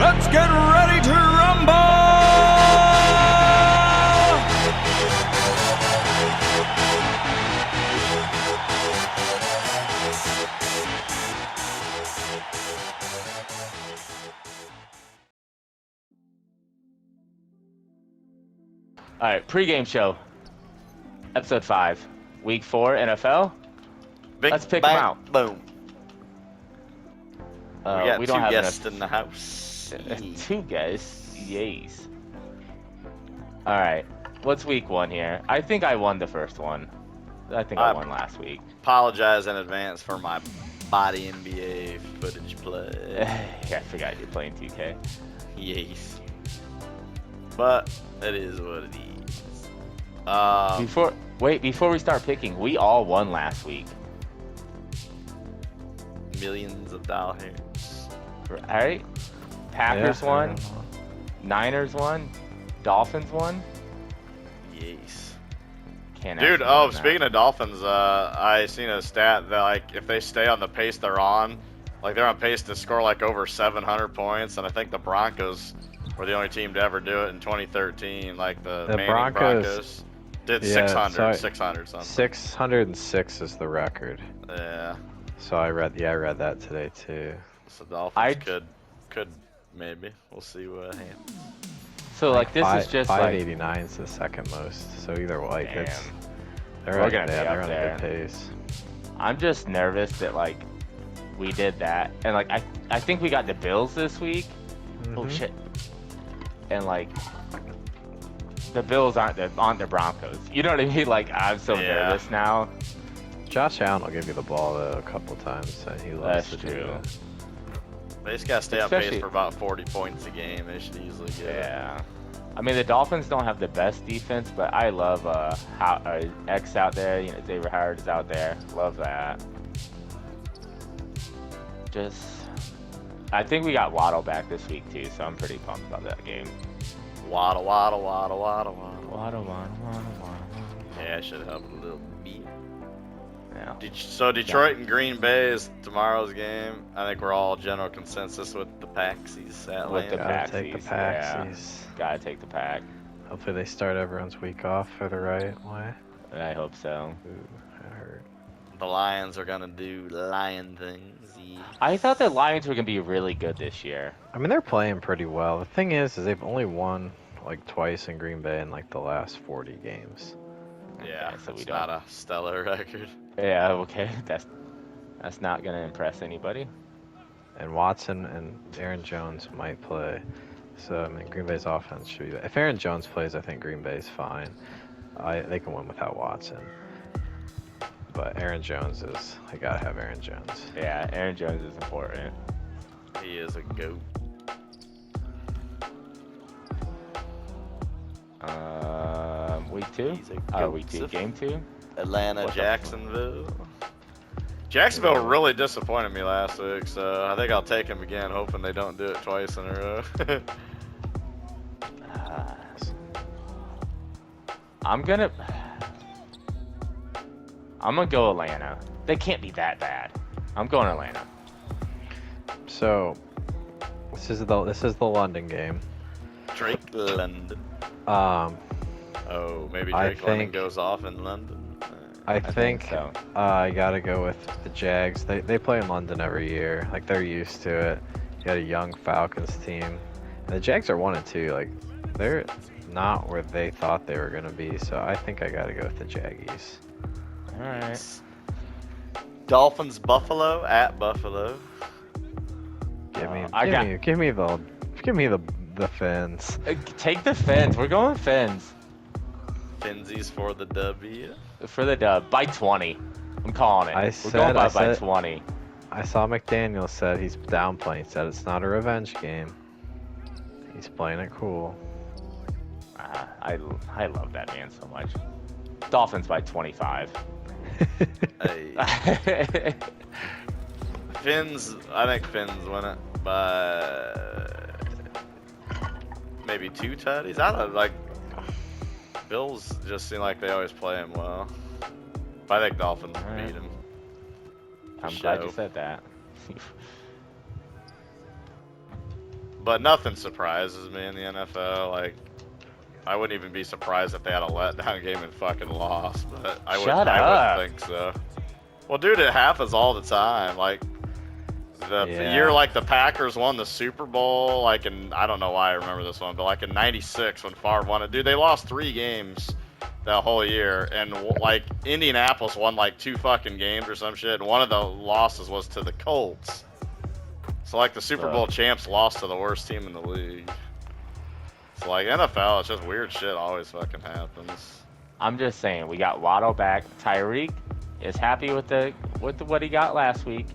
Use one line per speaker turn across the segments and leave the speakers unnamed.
Let's get ready to rumble!
All right, pregame show, episode 5, week 4 NFL.
Big
Let's pick 'em
bang,
out.
Boom. We
don't
got
have
two guests
enough.
in the house.
2 guys, yes. All right, what's week 1 here? I think I won the first one. I think I won last week.
Apologize in advance for my body NBA footage play.
I forgot you're playing 2K.
Yes. But it is what it is.
Before we start picking, we all won last week.
Millions of dollars.
All right, Packers
Yeah,
won, Niners won, Dolphins won.
Yes.
Can't
Dude,
actually win that.
speaking of Dolphins, I seen a stat that like if they stay on the pace they're on, like they're on pace to score like over 700 points, and I think the Broncos were the only team to ever do it in 2013. Like the Manning Broncos did
yeah,
600 something.
606 is the record.
Yeah.
So I read that today too.
So Dolphins could maybe. We'll see what happens.
So like this is just like
589 is the second most. So either way,
Damn.
they're
We're
right
gonna be
there.
up
They're on
there.
a good pace.
I'm just nervous that like we did that, and like I think we got the Bills this week. Oh
Mhm.
shit! And like the Bills aren't the Broncos. You know what I mean? Like I'm so
Yeah.
nervous now.
Josh Allen will give you the ball though a couple times. And he loves
That's
to do
true.
that.
They just gotta stay on pace
Especially-
for about 40 points a game. They should easily get it.
Yeah. I mean the Dolphins don't have the best defense, but I love how X out there. You know Xavier Howard is out there. Love that. I think we got Waddle back this week too, so I'm pretty pumped about that game.
Waddle, waddle, waddle, waddle, waddle.
Waddle.
Yeah, it should help a little bit.
Yeah.
So Detroit and Green Bay is tomorrow's game. I think we're all general consensus with the Paxies.
With the
Gotta take the
Paxies, yeah.
Paxies.
Gotta take the pack.
Hopefully they start everyone's week off for the right way.
I hope so.
Ooh, that hurt.
The Lions are gonna do lion things. Yeah.
I thought the Lions were gonna be really good this year.
I mean, they're playing pretty well. The thing is they've only won like twice in Green Bay in like the last 40 games.
Yeah,
Okay, so we
it's
don't-
not a stellar record.
Yeah, okay. That's not gonna impress anybody.
And Watson and Aaron Jones might play. So, I mean, Green Bay's offense should be... If Aaron Jones plays, I think Green Bay's fine. They can win without Watson. But Aaron Jones is... I gotta have Aaron Jones.
Yeah, Aaron Jones is important.
He is a goat.
Week 2?
He's a goat.
Week 2. Game 2?
Atlanta,
What the
Jacksonville. Jacksonville really disappointed me last week, so I think I'll take him again, hoping they don't do it twice in a row.
I'm gonna go Atlanta. They can't be that bad. I'm going Atlanta.
So, this is the London game.
Drake London. Oh, maybe
I
Drake London
think-
goes off in London.
I think
so.
I gotta go with the Jags. They play in London every year. Like, they're used to it. You got a young Falcons team. And the Jags are 1-2. Like, they're not where they thought they were gonna be. So I think I gotta go with the Jaggies.
All right.
Dolphins, Buffalo at Buffalo.
Give me the Fins.
Take the Fins. We're going Fins
Finzies for the W.
for the dub by 20. I'm calling it.
I
We're going by
said-
20.
I saw McDaniel said he's downplaying. He said it's not a revenge game. He's playing it cool.
I love that man so much. Dolphins by 25.
Hey. Finns, I think Finns win it by maybe 2 tutties. I don't like. Bills just seem like they always play him well. But I think Dolphins
Alright.
beat him.
I'm glad you
Show.
said that.
but nothing surprises me in the NFL. Like, I wouldn't even be surprised if they had a letdown game and fucking lost. But I
Shut
I
up.
wouldn't think so. Well, dude, it happens all the time. Like, the
Yeah.
year like the Packers won the Super Bowl, like in, I don't know why I remember this one, but like in '96 when Favre won it, dude, they lost 3 games that whole year, and like Indianapolis won like 2 fucking games or some shit, and one of the losses was to the Colts. So like the Super Bowl champs lost to the worst team in the league. So like NFL, it's just weird shit always fucking happens.
I'm just saying, we got Waddle back. Tyreek is happy with what he got last week,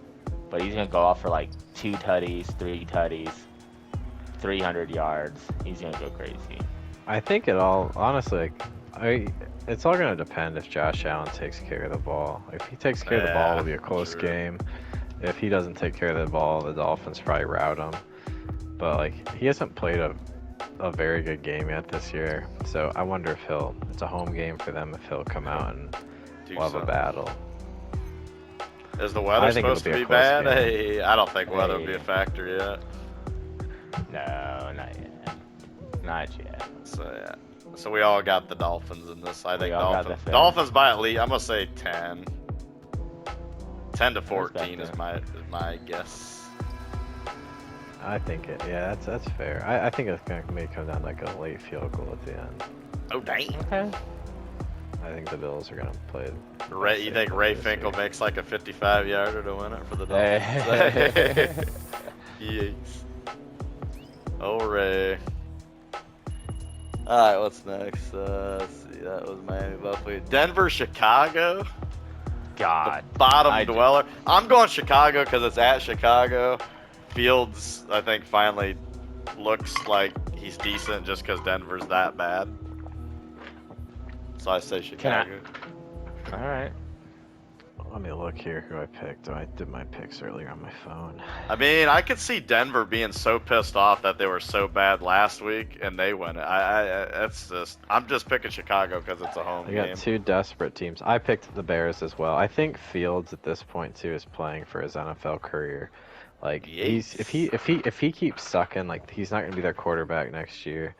but he's gonna go off for like 2 tutties, 3 tutties, 300 yards. He's gonna go crazy.
I think it all, honestly, it's all gonna depend if Josh Allen takes care of the ball. If he takes care of the ball, it'll be a close
true.
game. If he doesn't take care of the ball, the Dolphins probably rout him. But like, he hasn't played a very good game yet this year, so I wonder if it's a home game for them, if he'll come out and
Do
we'll have a
something.
battle.
Is the weather
I think it'll
supposed to
be a
be
close
bad?
game.
Hey, I don't think weather will be a
Hey.
factor yet.
No, not yet. Not yet.
So yeah. So we all got the Dolphins in this. I think
all got
Dolphins.
the
Dolphins by at least, I'm gonna say 10. 10 to 14 is
Respect
my guess.
I think that's fair. I think it's gonna may come down to like a late field goal at the end.
Oh dang.
Okay.
I think the Bills are gonna play.
You think Ray Finkel makes like a 55-yarder to win it for the
Hey.
Dolphins? Yes. Oh Ray. All right, what's next? Let's see. That was Miami, Buffalo, Denver, Chicago.
God.
The bottom
I-
dweller. I'm going Chicago because it's at Chicago. Fields, I think, finally looks like he's decent just because Denver's that bad. So I say Chicago.
All right.
Let me look here who I picked. I did my picks earlier on my phone.
I mean, I could see Denver being so pissed off that they were so bad last week and they win it. I'm just picking Chicago because it's a home
I got
game.
2 desperate teams. I picked the Bears as well. I think Fields at this point too is playing for his NFL career. Like if he keeps sucking, like he's not gonna be their quarterback next year,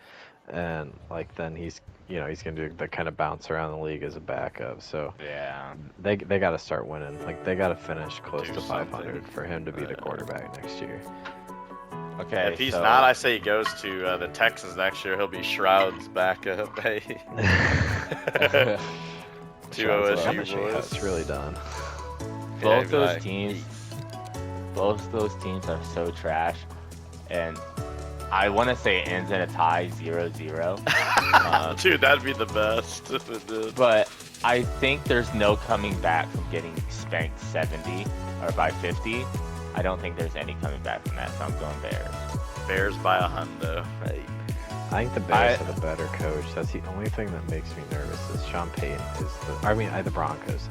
and like then he's gonna do the kind of bounce around the league as a backup. So
Yeah.
they got to start winning. Like they got to finish close
Do
to 500
something.
for him to be the quarterback next year.
Okay.
If he's
so-
not, I say he goes to the Texans next year. He'll be Shroud's backup. Hey. Two OSU boys.
It's really done.
Both
be
those
like,
teams, both those teams are so trash, and I want to say it ends in a tie, 0-0.
Dude, that'd be the best if it did.
But I think there's no coming back from getting spanked 70 or by 50. I don't think there's any coming back from that, so I'm going Bears.
Bears by a hundo. Hey.
I think the Bears have a better coach. That's the only thing that makes me nervous. Is Sean Payton is the Broncos.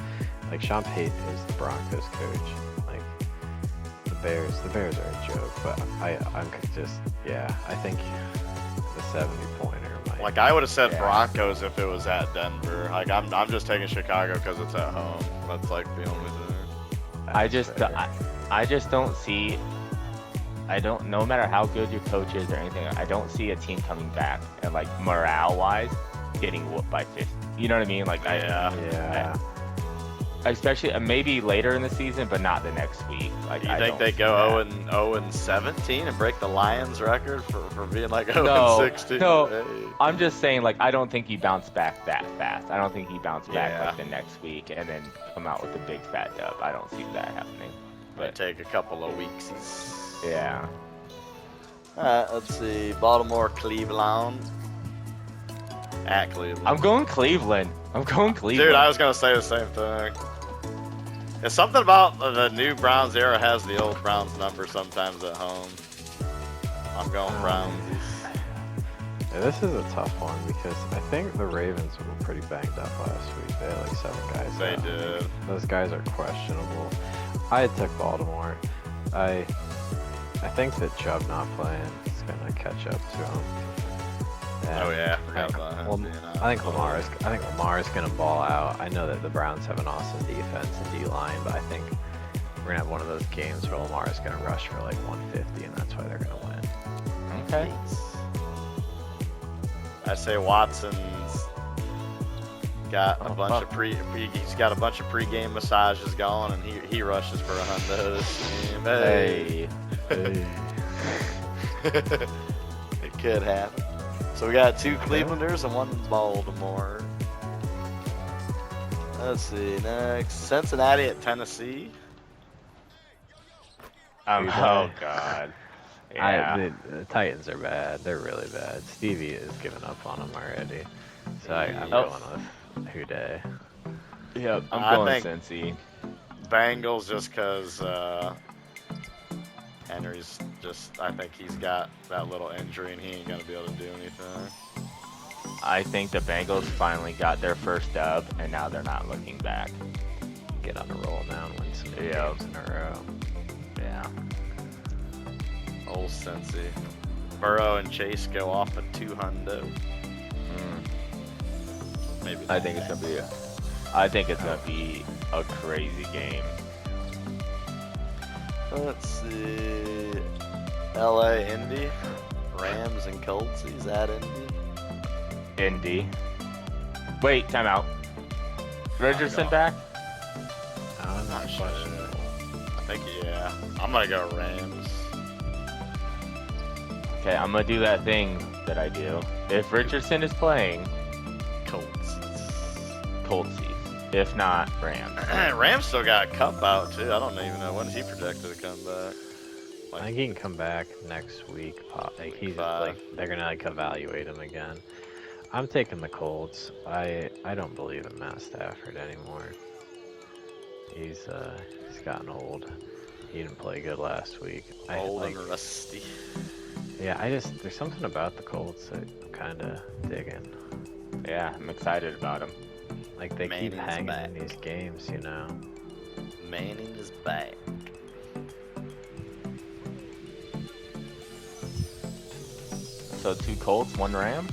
Like Sean Payton is the Broncos coach. Like the Bears are a joke. But I'm just I think the 70-pointer might.
Like I would have said
Yeah.
Broncos if it was at Denver. Like I'm just taking Chicago because it's at home. That's like the only thing.
I
That's
just
fair.
I just don't see. No matter how good your coach is or anything, I don't see a team coming back and like morale-wise getting whooped by 50. You know what I mean? Like
Yeah.
especially maybe later in the season, but not the next week. Like
You
I
think
don't
they
see
go
that.
0-17 and break the Lions record for being like 0-16?
No.
Hey.
I'm just saying, like, I don't think he bounced back that fast. I don't think he bounced back
Yeah.
like the next week and then come out with a big fat dub. I don't see that happening.
Might take a couple of weeks.
Yeah.
Alright, let's see. Baltimore, Cleveland. At Cleveland.
I'm going Cleveland. Cleveland.
Dude, I was gonna say the same thing. It's something about the new Browns era has the old Browns number sometimes at home. I'm going Browns.
Yeah, this is a tough one because I think the Ravens were pretty banged up last week. They had like 7 guys.
They
out.
did.
Those guys are questionable. I took Baltimore. I think that Chubb not playing is gonna catch up to him. And
Oh yeah, I
I
forgot
think,
about him
well,
being out.
I think Lamar's gonna ball out. I know that the Browns have an awesome defense and D-line, but I think we're gonna have one of those games where Lamar's gonna rush for like 150, and that's why they're gonna win.
Okay.
I say Watson's got a
Oh,
bunch
fuck.
of he's got a bunch of pre-game massages going, and he rushes for a hundo this game. Hey.
Hey.
It could happen. So we got 2 Clevelanders and 1 Baltimore. Let's see next. Cincinnati at Tennessee.
Oh God. Yeah.
The Titans are bad. They're really bad. Stevie has given up on them already. So I'm
Oh.
going with Houday.
Yep. I'm
I
going
think-
Cincy.
Bengals just because Henry's I think he's got that little injury and he ain't gonna be able to do anything.
I think the Bengals finally got their first dub, and now they're not looking back.
Get on a roll now and win some
Yeah.
games in a row.
Yeah.
Old Cincy. Burrow and Chase go off a 2 hundo.
Mm.
Maybe.
I think it's gonna be. I think it's gonna be a crazy game.
Let's see. LA, Indy, Rams and Colts. Is that Indy?
Indy. Wait, timeout. Richardson
know.
back?
I'm not
sure.
questionable.
I think yeah. I'm gonna go Rams.
Okay, I'm gonna do that thing that I do. If Richardson is playing,
Colts.
Coltsies. If not, Rams.
Rams still got Cup out too. I don't even know when is he projected to come back.
I think he can come back next week. Like he's like they're gonna like evaluate him again. I'm taking the Colts. I don't believe in Matt Stafford anymore. He's gotten old. He didn't play good last week.
Old and rusty.
Yeah, there's something about the Colts that I'm kind of digging.
Yeah, I'm excited about him.
Like they keep
Manning's
hanging
back.
in these games, you know.
Manning is back.
So 2 Colts, 1 Ram?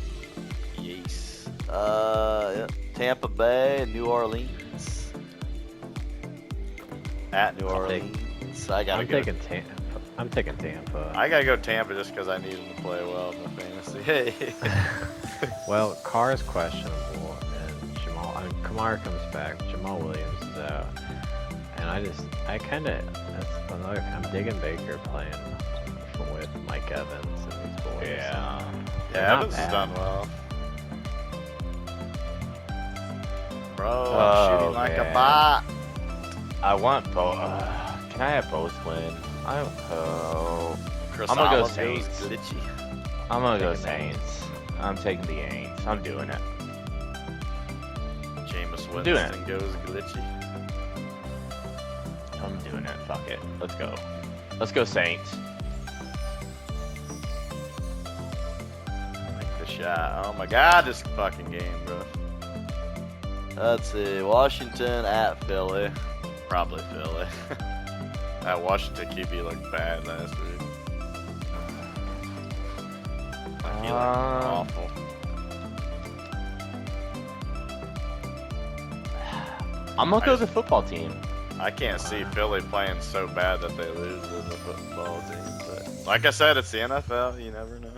Yes. Yeah. Tampa Bay, New Orleans. At New
I'll take-
Orleans. I gotta
I'm
go.
taking Tampa. I'm taking Tampa.
I gotta go Tampa just because I need him to play well in the fantasy. Hey.
Well, Carr is questionable, and Kamara comes back. Jamal Williams is out, and that's another. I'm digging Baker playing with Mike Evans and these boys.
Yeah.
They're
Yeah,
not
Evans has
bad.
done well. Bro,
Oh,
I'm shooting like a
man.
bot.
I want both. Can I have both win?
Chris
I'm gonna go
Olive
Saints.
goes glitchy.
I'm gonna go
Taking the
Saints. I'm taking the Aints. I'm doing it.
Jameis
I'm doing
Winston goes glitchy.
I'm doing it. Fuck it. Let's go. Let's go Saints.
Make the shot. Oh my god, this fucking game, bro. Let's see. Washington at Philly. Probably Philly. That Washington QB looked bad last week. He looked awful.
I'm gonna go the football team.
I can't see Philly playing so bad that they lose to the football team. But like I said, it's the NFL. You never know.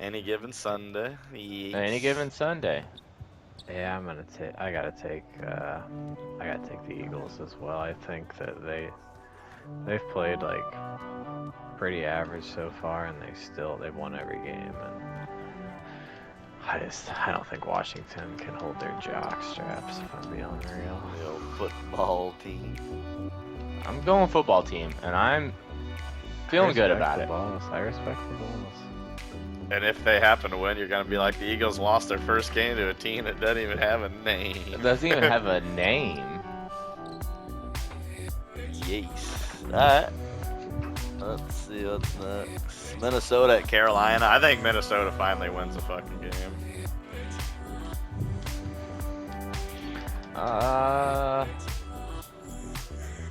Any given Sunday. Yes.
Any given Sunday.
Yeah, I gotta take the Eagles as well. I think that they've played like pretty average so far, and they've won every game. And I don't think Washington can hold their jock straps, if I'm being real.
The old football team.
I'm going football team, and I'm feeling good about it.
I respect the balls.
And if they happen to win, you're gonna be like the Eagles lost their first game to a team that doesn't even have a name.
It doesn't even have a name.
Yes. Alright. Let's see what's next. Minnesota at Carolina. I think Minnesota finally wins the fucking game.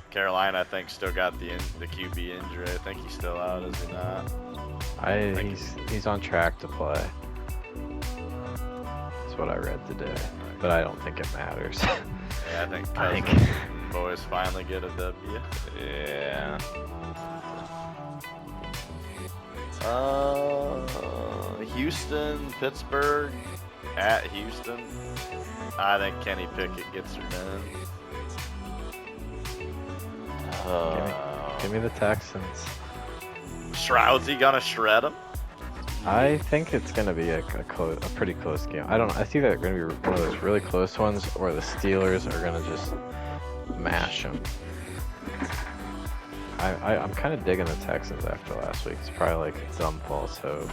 Carolina, I think, still got the QB injury. I think he's still out, is he not?
He's on track to play. That's what I read today, but I don't think it matters.
Yeah, I think
I think-
Cousins and boys finally get a W.
Yeah.
Houston, Pittsburgh, at Houston. I think Kenny Pickett gets her done.
Give me the Texans.
Shroud's he gonna shred him?
I think it's gonna be a pretty close game. I think they're gonna be one of those really close ones, or the Steelers are gonna just mash them. I'm kind of digging the Texans after last week. It's probably like a dumb false hope.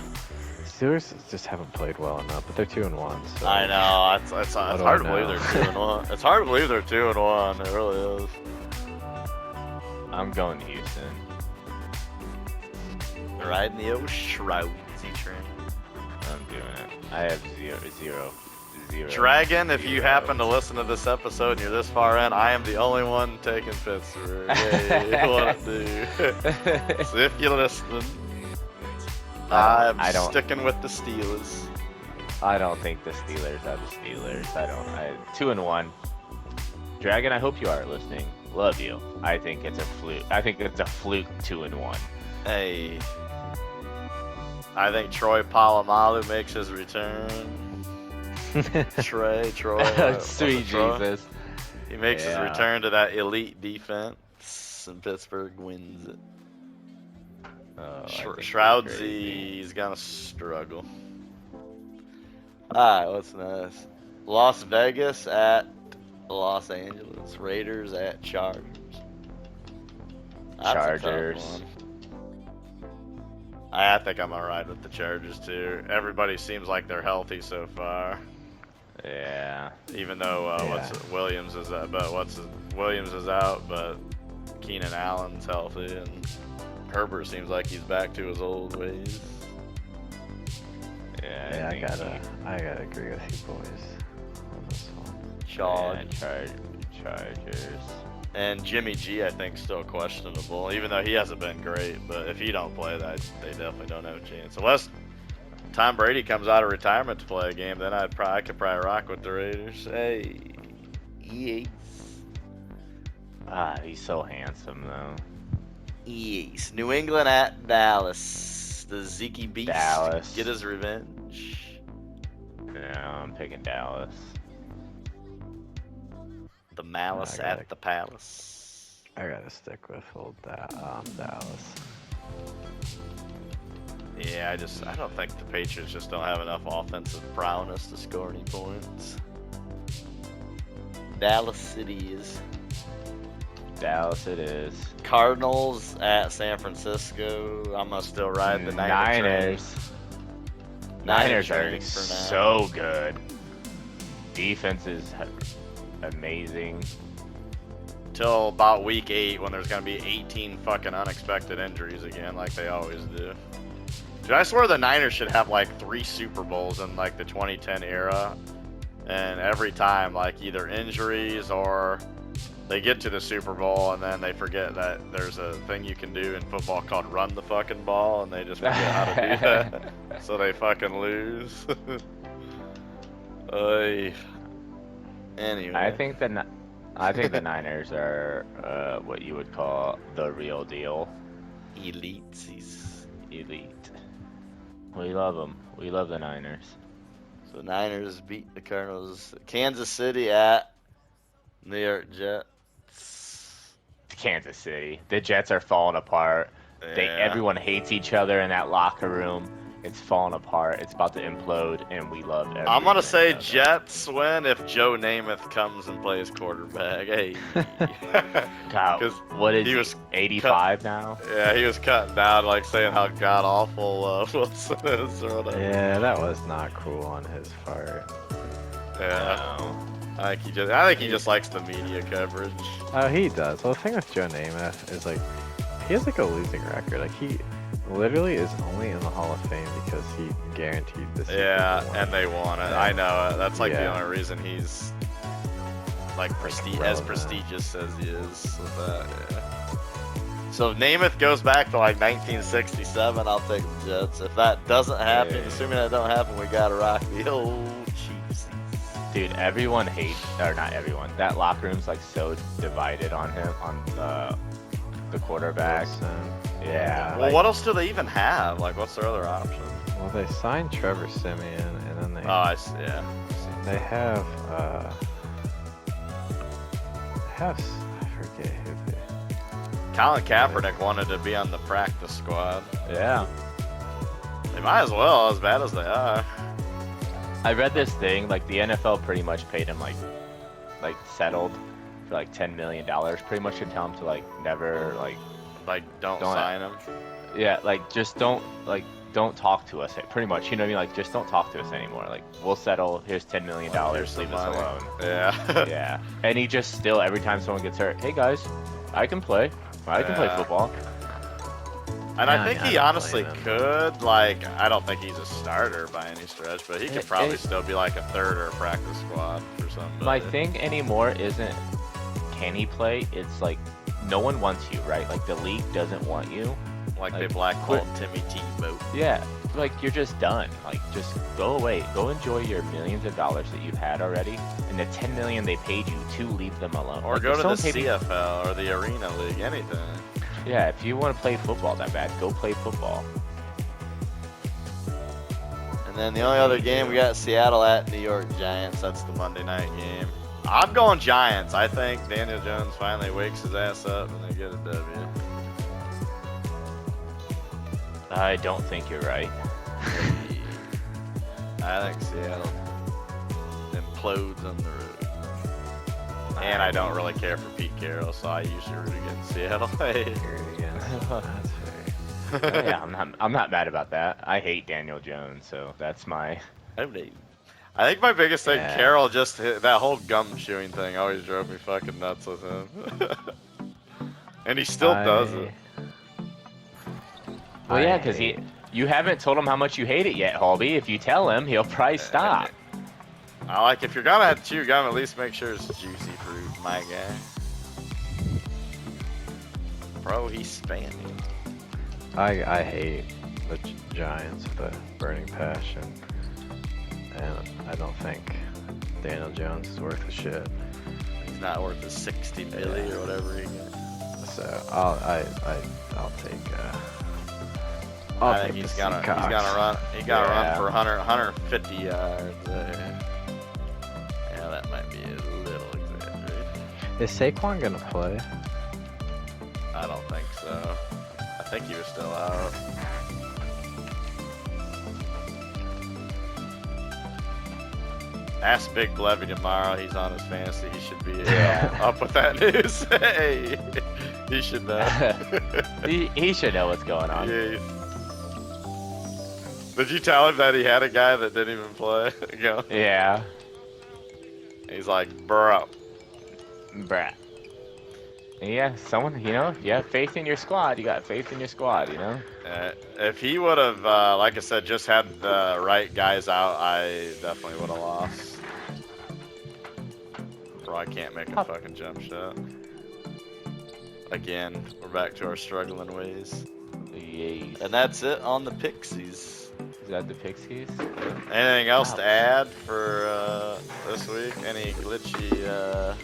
Steelers just haven't played well enough, but they're 2-1. So
I know. It's hard to believe they're 2-1. It's hard to believe they're 2-1. It really is.
I'm going to Houston.
Riding the old Shroudsy train.
I'm doing it. I have zero.
Dragon, if you happen to listen to this episode and you're this far in, I am the only one taking Pittsburgh. Yeah, what it do? So if you're listening, I'm sticking with the Steelers.
I don't think the Steelers are the Steelers. 2-1. Dragon, I hope you are listening. Love you. I think it's a fluke. I think it's a fluke 2-1.
Hey. I think Troy Polamalu makes his return. Troy.
Sweet Jesus.
He makes his return to that elite defense, and Pittsburgh wins it. Shroudsy's gonna struggle. Alright, what's next? Las Vegas at Los Angeles. Raiders at Chargers. That's
Chargers.
a tough one. I think I'm alright with the Chargers too. Everybody seems like they're healthy so far.
Yeah.
Even though Williams is out, but Keenan Allen's healthy, and Herbert seems like he's back to his old ways.
Yeah,
I gotta agree with you boys on this one.
Chargers.
And Jimmy G, I think, still questionable, even though he hasn't been great. But if he don't play, they definitely don't have a chance. Unless Tom Brady comes out of retirement to play a game, then I could probably rock with the Raiders. Hey, East.
He's so handsome though.
East. New England at Dallas. The Zeke Beast
Dallas.
get his revenge.
Yeah, I'm picking Dallas.
The Malice at the Palace.
I gotta stick with old Dallas.
Yeah, I don't think the Patriots just don't have enough offensive prowess to score any points. Dallas City is.
Dallas it is.
Cardinals at San Francisco. I'm gonna still ride the
Niners. Niners are so good. Defense is amazing.
Till about week 8 when there's gonna be 18 fucking unexpected injuries again, like they always do. Dude, I swear the Niners should have like 3 Super Bowls in like the 2010 era, and every time like either injuries or they get to the Super Bowl and then they forget that there's a thing you can do in football called run the fucking ball, and they just forget how to do that, so they fucking lose. Anyway,
I think the Niners are what you would call the real deal.
elite.
We love them. We love the Niners.
So Niners beat the Cardinals. Kansas City at New York Jets.
Kansas City. The Jets are falling apart. Everyone hates each other in that locker room. It's falling apart. It's about to implode, and we love everything.
I'm gonna say Jets win if Joe Namath comes and plays quarterback. Hey,
God, what is he? 85 now?
Yeah, he was cutting down, like saying how god awful Wilson is or whatever.
Yeah, that was not cool on his part.
Yeah,
No.
I think he just likes the media coverage.
Oh, he does. Well, the thing with Joe Namath is like he has like a losing record. Like he literally is only in the Hall of Fame because he guaranteed the Super Bowl.
And they won it. I know it. That's like the only reason he's like as prestigious as he is with that. Yeah. So if Namath goes back to like 1967, I'll take the Jets. If that doesn't happen, assuming that don't happen, we gotta rock the old Chiefs.
Dude, everyone hates, or not everyone. That locker room's like so divided on him, on the quarterback.
Wilson.
Yeah.
Well, what else do they even have? Like, what's their other option?
Well, they signed Trevor Simeon, and then
Oh, I see. Yeah.
they have I forget who they.
Colin Kaepernick wanted to be on the practice squad.
Yeah.
They might as well, as bad as they are.
I read this thing, like the NFL pretty much paid him like settled for like $10 million, pretty much to tell him to like never
Like, don't
Don't-
sign him.
yeah, like just don't talk to us. Pretty much, you know what I mean? Like just don't talk to us anymore. Like we'll settle. Here's $10 million.
Here's some
Leave us
money.
alone.
Yeah.
Yeah. And he just still every time someone gets hurt, hey guys, I can play. I can play
Yeah.
football.
And
Yeah,
I think
I
he
don't
honestly
blame him.
could. Like, I don't think he's a starter by any stretch, but he could probably
It-
still be like a third or a practice squad for something.
My thing anymore isn't can he play? It's like no one wants you, right? Like the league doesn't want you.
Like they
like,
blackballed Timmy Tebow.
Yeah, like you're just done. Like just go away. Go enjoy your millions of dollars that you've had already, and the $10 million they paid you to leave them alone.
Or
Like,
go
if
to the
someone paid me-
CFL or the Arena League, anything.
Yeah, if you want to play football that bad, go play football.
And then the only other game we got Seattle at New York Giants. That's the Monday night game. I'm going Giants. I think Daniel Jones finally wakes his ass up and they get a W.
I don't think you're right.
I think Seattle implodes on the road. And I don't really care for Pete Carroll, so I usually root against Seattle.
Here again. That's fair.
Yeah, I'm not mad about that. I hate Daniel Jones, so that's my.
I think my biggest thing,
Yeah.
Carroll just hit, that whole gum chewing thing always drove me fucking nuts with him. And he still does it.
Well, yeah, because you haven't told him how much you hate it yet, Holby. If you tell him, he'll probably stop.
I like, if you're gonna chew gum, at least make sure it's juicy fruit, my guy. Bro, he's spamming.
I hate the Giants with a burning passion, and I don't think Daniel Jones is worth a shit.
He's not worth the 60 milli or whatever he got.
So I'll take.
I think he's gonna run. He gotta
Yeah.
run for 150 yards. Yeah, that might be a little exaggerated.
Is Saquon gonna play?
I don't think so. I think he was still out. Ask Big Levy tomorrow. He's on his fantasy. He should be up with that news. Hey, he should know.
he should know what's going on.
Yeah. Did you tell him that he had a guy that didn't even play? Go.
Yeah.
He's like, bro.
Bruh. Yeah, someone, you know, you have faith in your squad. You got faith in your squad, you know?
If he would have, like I said, just had the right guys out, I definitely would have lost. Bro, I can't make a fucking jump shot. Again, we're back to our struggling ways.
Yes.
And that's it on the Pixies.
Is that the Pixies?
Anything else
Wow.
to add for this week? Any glitchy,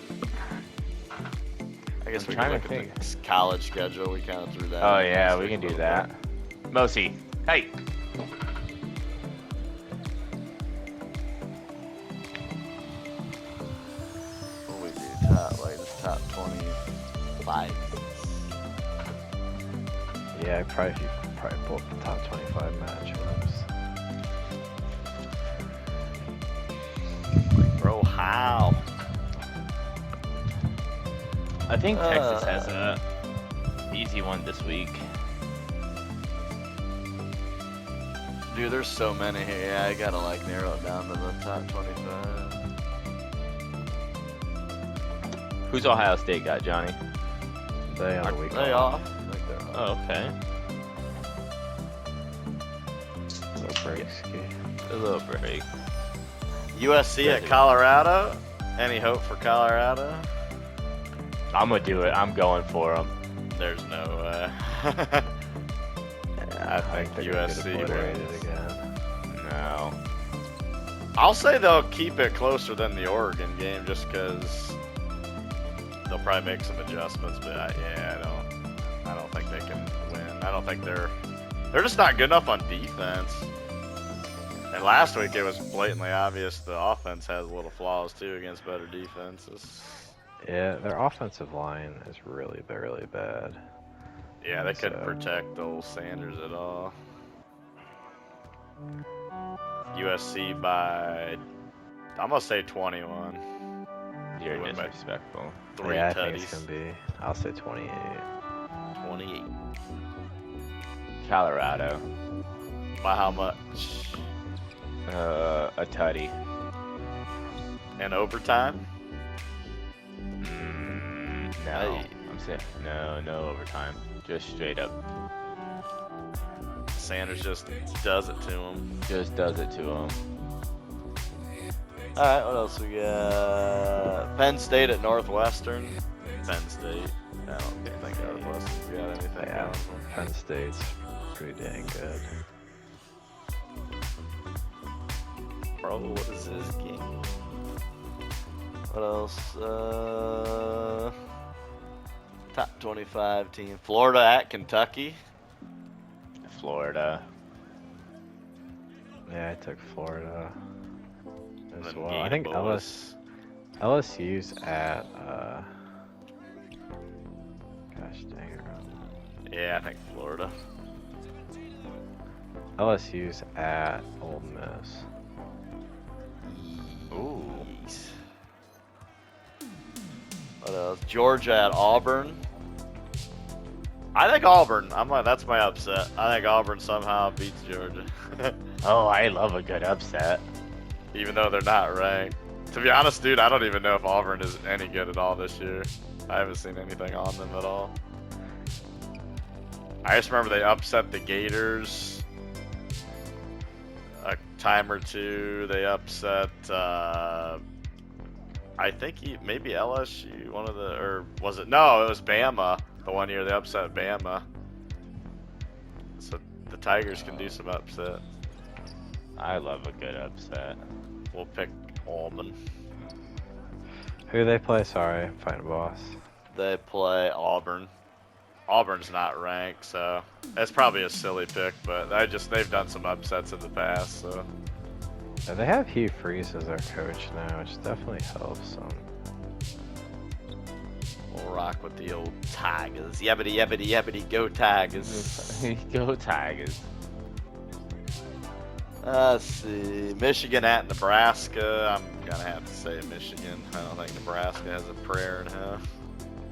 I guess
I'm
we
trying
can
to
look at the college schedule. We kind of threw that.
Oh,
in
yeah,
last
we
week
can
a
do
little
that.
bit.
Mosi, hey!
What we do? Top 25.
Yeah, I probably pull up the top 25 matchups.
Bro, how?
I think Texas has a easy one this week.
Dude, there's so many here. Yeah, I gotta like narrow it down to the top 25.
Who's Ohio State got, Johnny?
They on
Are
the week
they
off.
off? I think they're off.
Oh, okay.
Little break ski.
A little break.
USC at Colorado. Any hope for Colorado?
I'm gonna do it. I'm going for them.
There's no way. I think
they're gonna get
USC
obliterated
wins.
again.
No.
I'll say they'll keep it closer than the Oregon game just because they'll probably make some adjustments, but I don't. I don't think they can win. I don't think they're just not good enough on defense. And last week it was blatantly obvious the offense has little flaws too against better defenses.
Yeah, their offensive line is really, really bad.
Yeah, they couldn't
So-
protect old Sanders at all. USC by, I'm gonna say 21.
You're
Win by
disrespectful.
3
Yeah, I think it's
tutties.
gonna be. I'll say 28.
28.
Colorado.
By how much?
A tutty.
In overtime?
No.
Aye.
I'm saying no overtime. Just straight up.
Sanders just does it to him.
Just does it to him.
All right, what else we got? Penn State at Northwestern. Penn State. I don't think Northwestern's got anything
Yeah,
going for 'em.
Penn State's pretty dang good.
Bro, what is this game? What else? Top 25 team. Florida at Kentucky.
Florida.
Yeah, I took Florida
And
as
then
well. I think
Boys.
LSU's at. Gosh dang it.
Yeah, I think Florida.
LSU's at Ole Miss.
Ooh.
Yeez. What else? Georgia at Auburn. I think Auburn. That's my upset. I think Auburn somehow beats Georgia,
Oh, I love a good upset.
even though they're not ranked. To be honest, dude, I don't even know if Auburn is any good at all this year. I haven't seen anything on them at all. I just remember they upset the Gators a time or two. They upset, I think maybe LSU, or was it? No, it was Bama. The one year they upset Bama. So the Tigers can do some upset.
I love a good upset.
We'll pick Auburn.
Who do they play? Sorry, I'm fighting boss.
They play Auburn. Auburn's not ranked, so that's probably a silly pick, but they've done some upsets in the past, so.
Yeah, they have Hugh Freeze as their coach now, which definitely helps them.
We'll rock with the old Tigers. Yabbity, yabbity, yabbity, go Tigers.
Go Tigers.
Let's see. Michigan at Nebraska. I'm going to have to say Michigan. I don't think Nebraska has a prayer in hell.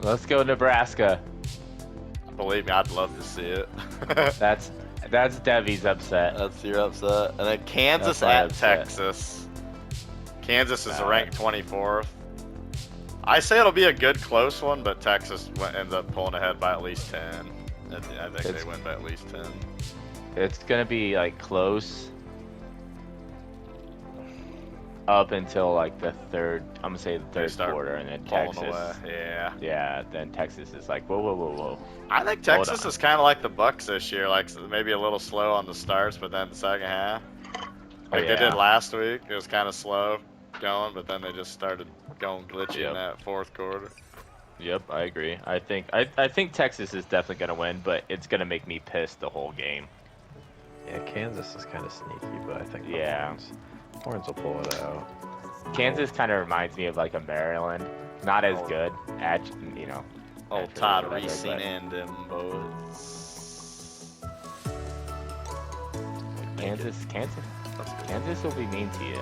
Let's go Nebraska.
Believe me, I'd love to see it.
That's Debbie's upset.
That's your upset. And then Kansas
That's my
at
upset.
Texas. Kansas is ranked 24th. I say it'll be a good close one, but Texas ends up pulling ahead by at least 10. I think
It's-
they win by at least 10.
It's gonna be like close up until like the third. I'm gonna say the
They
third
start
quarter, and then
Pulling
Texas.
away. Yeah.
Yeah, then Texas is like whoa.
I think
Hold
Texas
on.
is kind of like the Bucks this year, like maybe a little slow on the starts, but then the second half, like they did last week, it was kind of slow going, but then they just started going glitchy in
Yep.
that fourth quarter.
Yep, I agree. I think Texas is definitely gonna win, but it's gonna make me pissed the whole game.
Yeah, Kansas is kind of sneaky, but I think the
Yeah.
Horns will pull it out.
Kansas kind of reminds me of like a Maryland, not as
Oh.
good, you know.
Oh,
naturally,
Todd
whatever,
Reese
but
and them boys.
Kansas will be mean to you.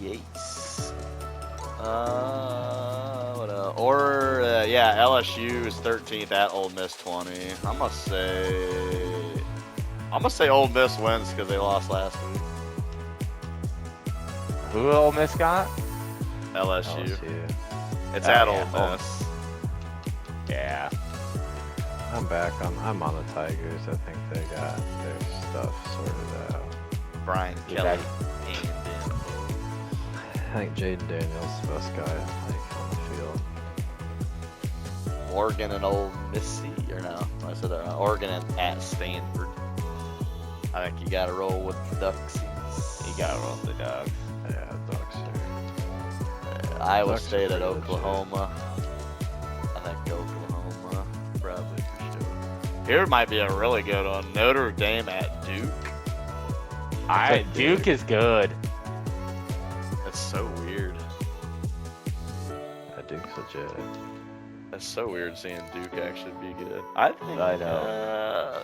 Yates. What else? Or yeah, LSU is 13th at Ole Miss 20. I'm gonna say Ole Miss wins because they lost last week.
Who Ole Miss got?
LSU. It's
Oh,
at
yeah,
Ole
Ole
Miss.
Yeah.
I'm back. I'm on the Tigers. I think they got their stuff sorted out.
Brian
Get
Kelly
back.
and them.
I think Jaden Daniels the best guy like on the field.
Oregon and Ole Missy, or no? I said Oregon at Stanford. I think you gotta roll with the Ducksies.
You gotta roll the Dogs.
Yeah, Ducks are.
Iowa
Ducks are
State at
pretty legit.
Oklahoma. I think Oklahoma probably Here might be a really good one. Notre Dame at Duke.
Duke is good.
That's so weird.
Duke's legit.
That's so weird seeing Duke actually be good. I think.
I know.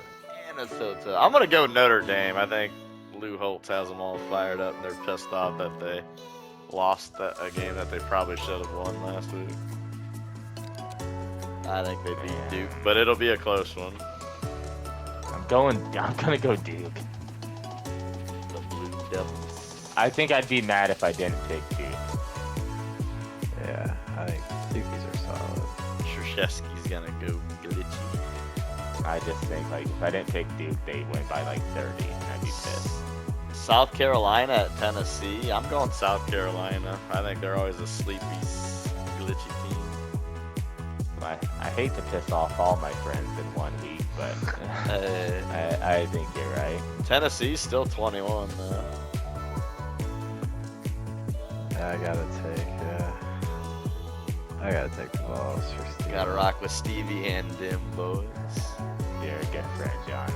Minnesota. I'm gonna go Notre Dame. I think Lou Holtz has them all fired up, and they're pissed off that they lost a game that they probably should have won last week. I think they beat Duke, but it'll be a close one.
I'm gonna go Duke.
The Blue Devils.
I think I'd be mad if I didn't pick Duke.
Yeah, I think Dukies are solid.
Krzyzewski's gonna go glitchy.
I just think like if I didn't pick Duke, they win by like 30, and I'd be pissed.
South Carolina at Tennessee. I'm going South Carolina. I think they're always a sleepy, glitchy team.
I hate to piss off all my friends in 1 week, but I think you're right.
Tennessee's still 21 though.
I gotta take the balls for Steve.
Gotta rock with Stevie and them boys.
You're a good friend, John.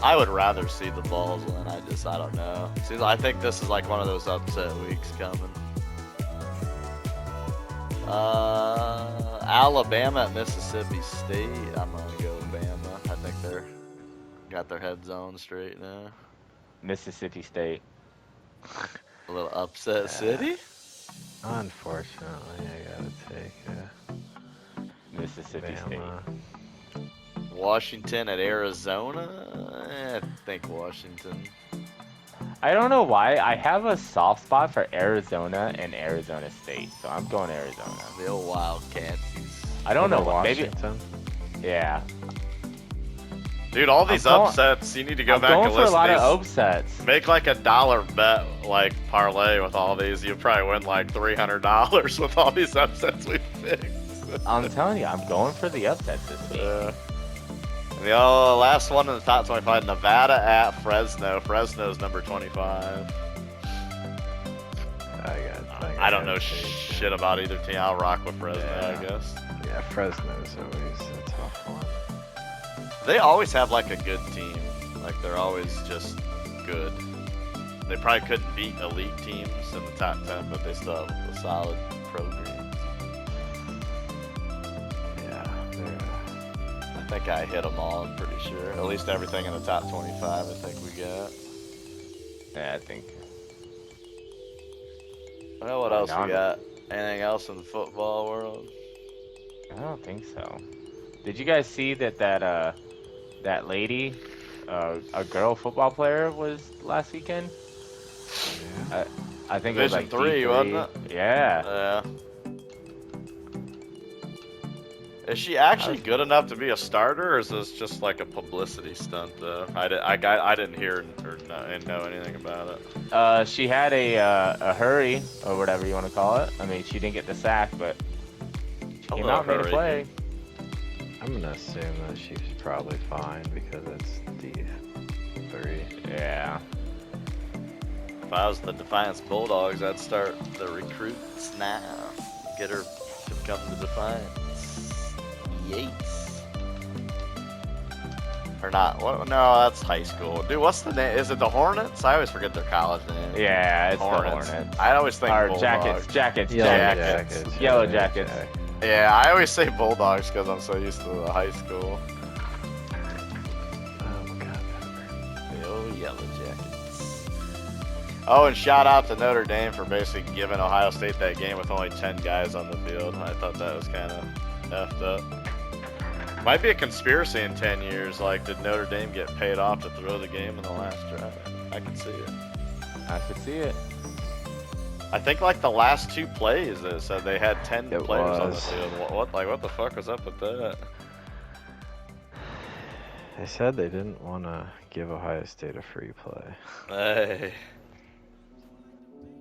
I would rather see the balls win. I don't know. See, I think this is like one of those upset weeks coming. Alabama at Mississippi State. I'm gonna go Bama. I think they're got their heads on straight now.
Mississippi State.
A little upset city.
Unfortunately, I gotta take
Mississippi State.
Bama.
Washington at Arizona. I think Washington.
I don't know why. I have a soft spot for Arizona and Arizona State, so I'm going Arizona.
The old Wildcats.
I don't know
Over
what. Maybe.
Washington?
Yeah.
Dude, all these
I'm going-
upsets. You need to go
I'm
back
going
and
for a
listen
lot
to
of
these.
upsets.
Make like a $1 bet, like parlay with all these. You probably win like $300 with all these upsets we picked.
I'm telling you, I'm going for the upsets this week.
And the last one in the top 25, Nevada at Fresno. Fresno's number 25. I don't know shit about either team. I'll rock with Fresno,
Yeah.
I guess.
Yeah, Fresno's always a tough one.
They always have like a good team. Like they're always just good. They probably couldn't beat elite teams in the top 10, but they still have a solid program.
Yeah,
I think I hit them all, I'm pretty sure. At least everything in the top 25, I think we got.
Yeah, I think.
Well, what else we
None.
got? Anything else in the football world?
I don't think so. Did you guys see that lady, a girl football player, was last weekend? I think it was like
Division 3,
D3.
wasn't it?
Yeah.
Yeah. Is she actually good enough to be a starter, or is this just like a publicity stunt? Though I didn't hear or know anything about it.
She had a hurry or whatever you want to call it. I mean, she didn't get the sack, but she came
Hello,
out and made a
hurry.
play.
I'm gonna assume that she's probably fine because it's D3.
Yeah.
If I was the Defiance Bulldogs, I'd start the recruits now. Get her to come to Defiance. Yates. Or not. What? No, that's high school. Dude, what's the name? Is it the Hornets? I always forget their college name.
Yeah, it's
Hornets.
the Hornets.
I always think
Or
Bulldogs.
Jackets.
Yeah,
Yellow Jackets.
I always say Bulldogs because I'm so used to the high school.
Oh my god.
Oh, Yellow Jackets. Oh, and shout out to Notre Dame for basically giving Ohio State that game with only 10 guys on the field. I thought that was kind of effed up. Might be a conspiracy in 10 years. Like, did Notre Dame get paid off to throw the game in the last drive? I could see it.
I could see it.
I think like the last 2 plays, they said they had 10
It
players on the
was.
field. What the fuck was up with that?
They said they didn't want to give Ohio State a free play.
Hey.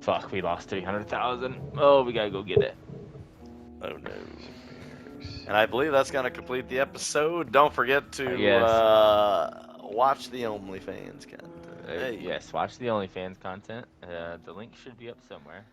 Fuck, we lost 300,000. Oh, we gotta go get it.
Oh no. And I believe that's going to complete the episode. Don't forget to
Yes.
watch the OnlyFans content. Hey.
Yes, watch the OnlyFans content. The link should be up somewhere.